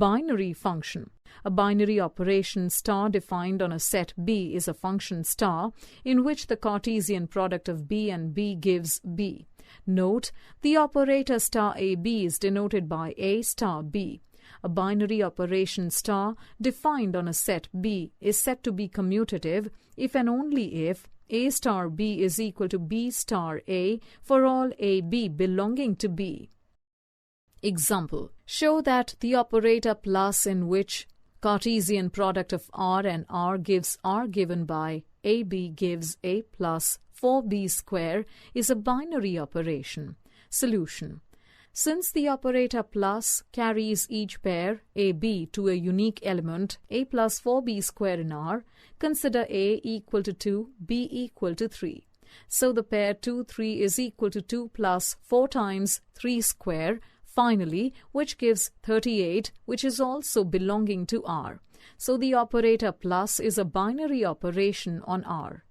Binary function. A binary operation star defined on a set B is a function star in which the Cartesian product of B and B gives B. Note, the operator star AB is denoted by A star B. A binary operation star defined on a set B is said to be commutative if and only if A star B is equal to B star A for all AB belonging to B. Example: show that the operator plus in which Cartesian product of R and R gives R given by AB gives A plus 4B square is a binary operation. Solution: since the operator plus carries each pair AB to a unique element A plus 4B square in R, consider A equal to 2, B equal to 3. So the pair 2, 3 is equal to 2 plus 4 times 3 square, finally, which gives 38, which is also belonging to R. So the operator plus is a binary operation on R.